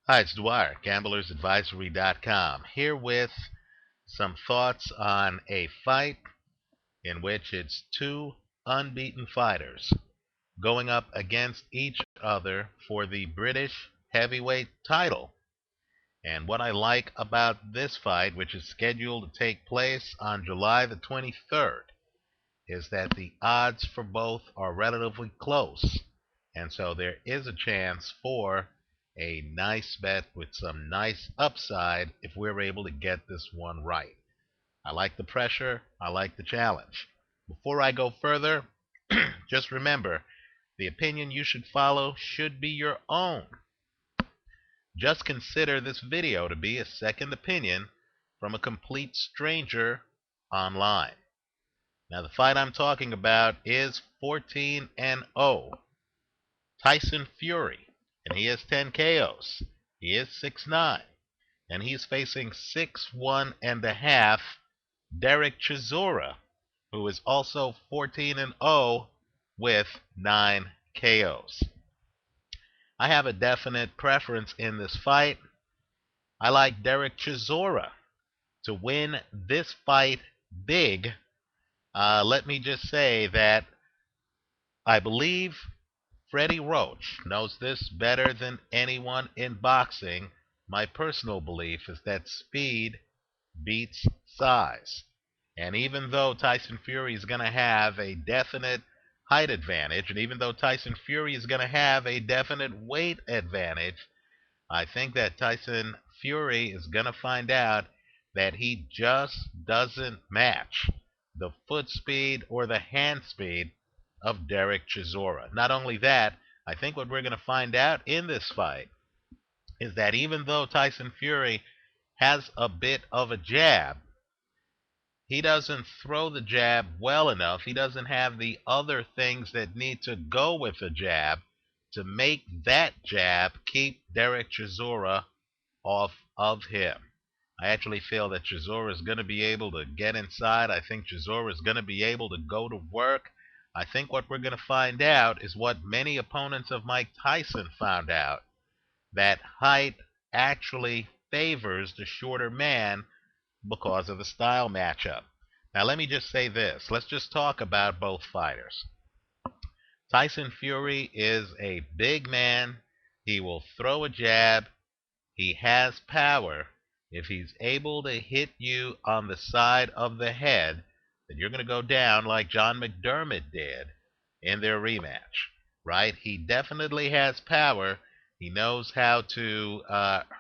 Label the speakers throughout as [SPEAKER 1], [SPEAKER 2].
[SPEAKER 1] Hi, it's Dwyer, gamblersadvisory.com, here with some thoughts on a fight in which it's two unbeaten fighters going up against each other for the British heavyweight title. And what I like about this fight, which is scheduled to take place on July the 23rd, is that the odds for both are relatively close. And so there is a chance for a nice bet with some nice upside if we're able to get this one right. I like the pressure. I like the challenge. Before I go further, just remember, the opinion you should follow should be your own. Just consider this video to be a second opinion from a complete stranger online. Now, the fight I'm talking about is 14-0. Tyson Fury, and he has 10 KOs. He is 6'9", and he's facing 6'1 and a half Dereck Chisora, who is also 14-0 with 9 KOs. I have a definite preference in this fight. I like Dereck Chisora to win this fight big. Let me just say that I believe Freddie Roach knows this better than anyone in boxing. My personal belief is that speed beats size. And even though Tyson Fury is going to have a definite height advantage, and even though Tyson Fury is going to have a definite weight advantage, I think that Tyson Fury is going to find out that he just doesn't match the foot speed or the hand speed of Dereck Chisora. Not only that, I think what we're going to find out in this fight is that even though Tyson Fury has a bit of a jab, he doesn't throw the jab well enough. He doesn't have the other things that need to go with the jab to make that jab keep Dereck Chisora off of him. I actually feel that Chisora is going to be able to get inside. I think Chisora is going to be able to go to work. I think what we're going to find out is what many opponents of Mike Tyson found out, that height actually favors the shorter man because of the style matchup. Now let me just say this. Let's just talk about both fighters. Tyson Fury is a big man. He will throw a jab. He has power. If he's able to hit you on the side of the head, then you're going to go down like John McDermott did in their rematch, right? He definitely has power. He knows how to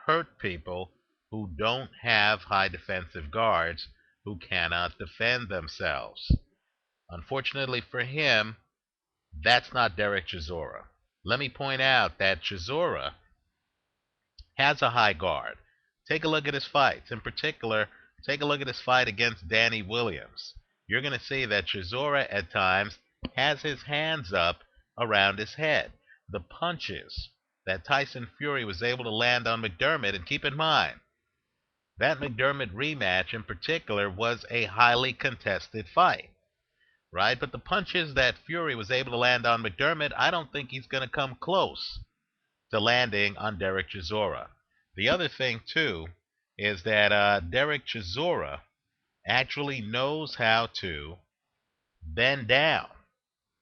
[SPEAKER 1] hurt people who don't have high defensive guards, who cannot defend themselves. Unfortunately for him, that's not Dereck Chisora. Let me point out that Chisora has a high guard. Take a look at his fights. In particular, take a look at his fight against Danny Williams. You're going to see that Chisora at times has his hands up around his head. The punches that Tyson Fury was able to land on McDermott, and keep in mind, that McDermott rematch in particular was a highly contested fight, right? But the punches that Fury was able to land on McDermott, I don't think he's going to come close to landing on Dereck Chisora. The other thing, too, is that Dereck Chisora actually knows how to bend down.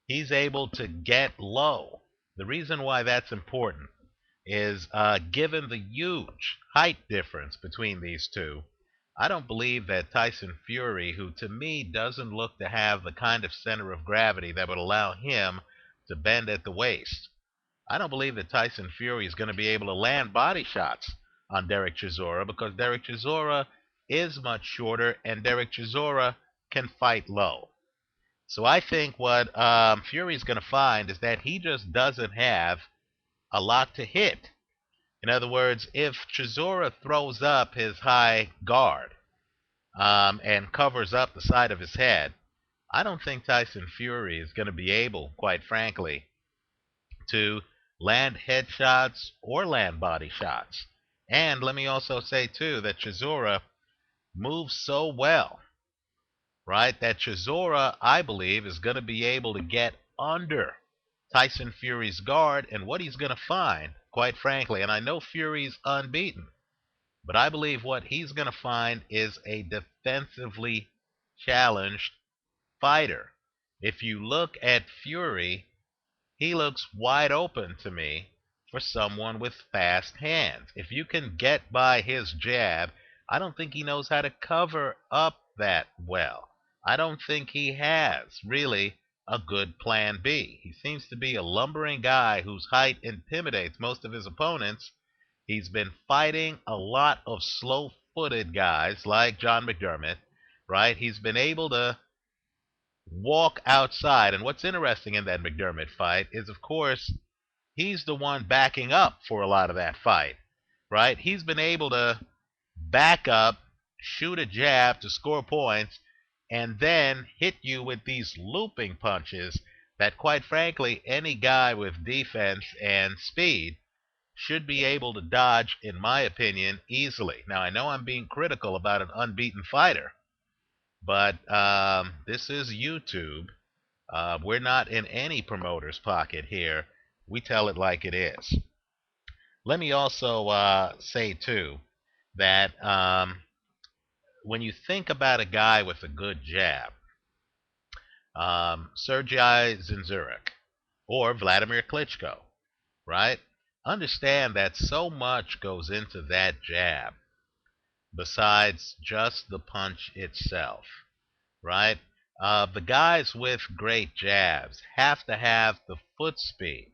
[SPEAKER 1] He's able to get low. The reason why that's important is given the huge height difference between these two, I don't believe that Tyson Fury, who to me doesn't look to have the kind of center of gravity that would allow him to bend at the waist, I don't believe that Tyson Fury is going to be able to land body shots on Dereck Chisora, because Dereck Chisora is much shorter and Dereck Chisora can fight low. So I think what Fury is going to find is that he just doesn't have a lot to hit. In other words, if Chisora throws up his high guard and covers up the side of his head, I don't think Tyson Fury is going to be able, quite frankly, to land headshots or land body shots. And let me also say, too, that Chisora moves so well, right, that Chisora, I believe, is going to be able to get under Tyson Fury's guard. And what he's going to find quite frankly. And I know Fury's unbeaten, but I believe what he's going to find is a defensively challenged fighter. If you look at Fury, he looks wide open to me for someone with fast hands. If you can get by his jab, I don't think he knows how to cover up that well. I don't think he has really a good plan B. He seems to be a lumbering guy whose height intimidates most of his opponents. He's been fighting a lot of slow-footed guys like John McDermott, right? He's been able to walk outside. And what's interesting in that McDermott fight is, of course, he's the one backing up for a lot of that fight, right? He's been able to back up, shoot a jab to score points, and then hit you with these looping punches that, quite frankly, any guy with defense and speed should be able to dodge, in my opinion, easily. Now, I know I'm being critical about an unbeaten fighter, but this is YouTube. We're not in any promoter's pocket here. We tell it like it is. Let me also say, too, that when you think about a guy with a good jab, Sergey Zinzurek or Vladimir Klitschko, right? Understand that so much goes into that jab besides just the punch itself, right? The guys with great jabs have to have the foot speed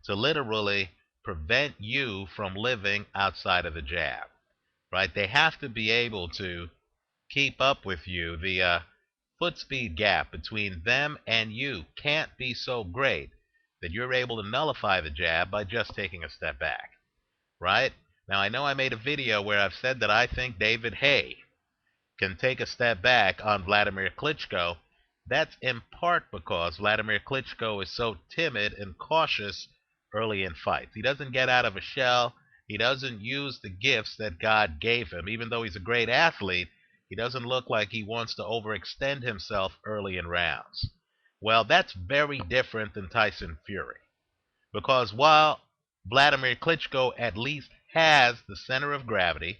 [SPEAKER 1] to literally prevent you from living outside of the jab, right? They have to be able to keep up with you. The foot speed gap between them and you can't be so great that you're able to nullify the jab by just taking a step back, right? Now, I know I made a video where I've said that I think David Haye can take a step back on Vladimir Klitschko. That's in part because Vladimir Klitschko is so timid and cautious early in fights. He doesn't get out of a shell. He doesn't use the gifts that God gave him. Even though he's a great athlete, he doesn't look like he wants to overextend himself early in rounds. Well, that's very different than Tyson Fury. Because while Vladimir Klitschko at least has the center of gravity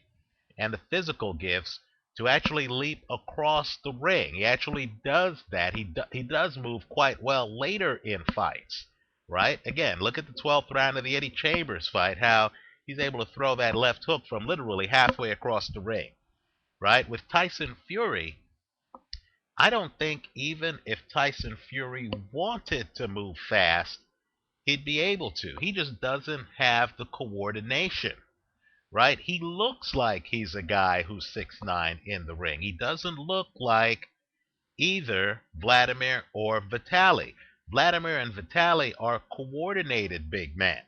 [SPEAKER 1] and the physical gifts to actually leap across the ring, he actually does that. He does move quite well later in fights, right? Again, look at the 12th round of the Eddie Chambers fight, how he's able to throw that left hook from literally halfway across the ring, right? With Tyson Fury, I don't think even if Tyson Fury wanted to move fast, he'd be able to. He just doesn't have the coordination, right? He looks like he's a guy who's 6'9" in the ring. He doesn't look like either Vladimir or Vitaly. Vladimir and Vitaly are coordinated big men,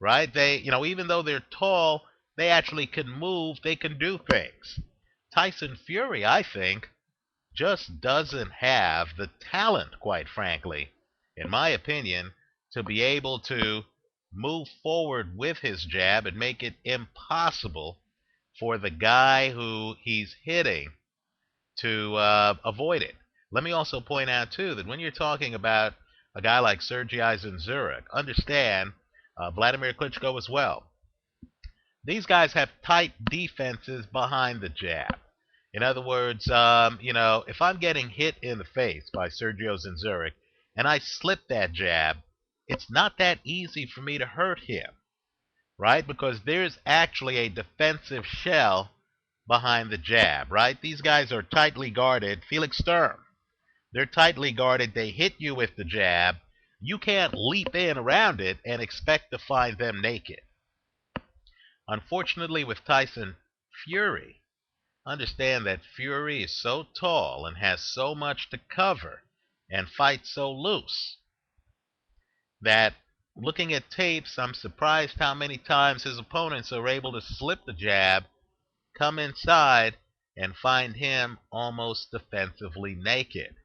[SPEAKER 1] right? They, even though they're tall, they actually can move, they can do things. Tyson Fury, I think, just doesn't have the talent, quite frankly, in my opinion, to be able to move forward with his jab and make it impossible for the guy who he's hitting to avoid it. Let me also point out, too, that when you're talking about a guy like Sergey Zinzurek, understand Vladimir Klitschko as well. These guys have tight defenses behind the jab. In other words, if I'm getting hit in the face by Sergio Zinzurek and I slip that jab, it's not that easy for me to hurt him, right? Because there's actually a defensive shell behind the jab, right? These guys are tightly guarded. Felix Sturm, they're tightly guarded. They hit you with the jab. You can't leap in around it and expect to find them naked. Unfortunately, with Tyson Fury, understand that Fury is so tall and has so much to cover and fights so loose that looking at tapes, I'm surprised how many times his opponents are able to slip the jab, come inside, and find him almost defensively naked.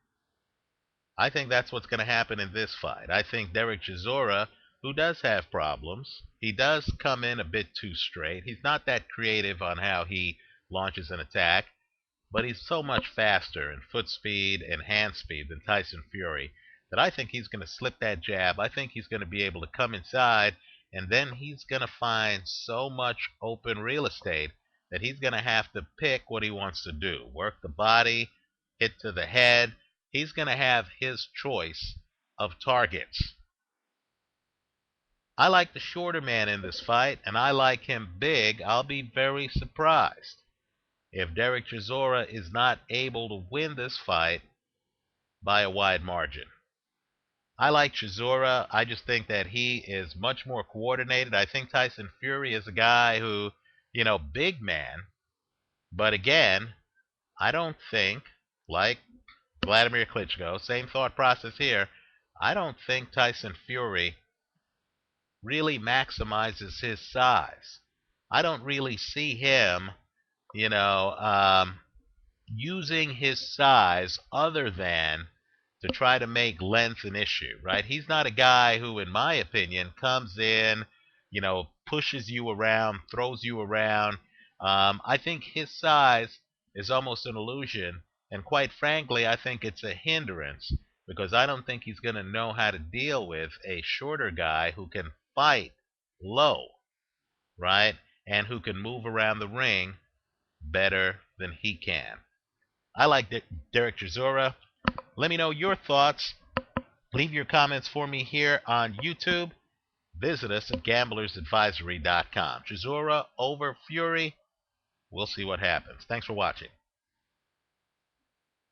[SPEAKER 1] I think that's what's going to happen in this fight. I think Dereck Chisora, who does have problems, he does come in a bit too straight. He's not that creative on how he launches an attack, but he's so much faster in foot speed and hand speed than Tyson Fury that I think he's going to slip that jab. I think he's going to be able to come inside and then he's going to find so much open real estate that he's going to have to pick what he wants to do. Work the body, hit to the head. He's going to have his choice of targets. I like the shorter man in this fight, and I like him big. I'll be very surprised if Dereck Chisora is not able to win this fight by a wide margin. I like Chisora. I just think that he is much more coordinated. I think Tyson Fury is a guy who, big man. But again, I don't think, like Vladimir Klitschko, same thought process here, I don't think Tyson Fury really maximizes his size. I don't really see him, you know, using his size other than to try to make length an issue, right? He's not a guy who, in my opinion, comes in, pushes you around, throws you around. I think his size is almost an illusion, and quite frankly, I think it's a hindrance because I don't think he's going to know how to deal with a shorter guy who can fight low, right? And who can move around the ring better than he can. I like Dereck Chisora. Let me know your thoughts. Leave your comments for me here on YouTube. Visit us at gamblersadvisory.com. Chisora over Fury. We'll see what happens. Thanks for watching.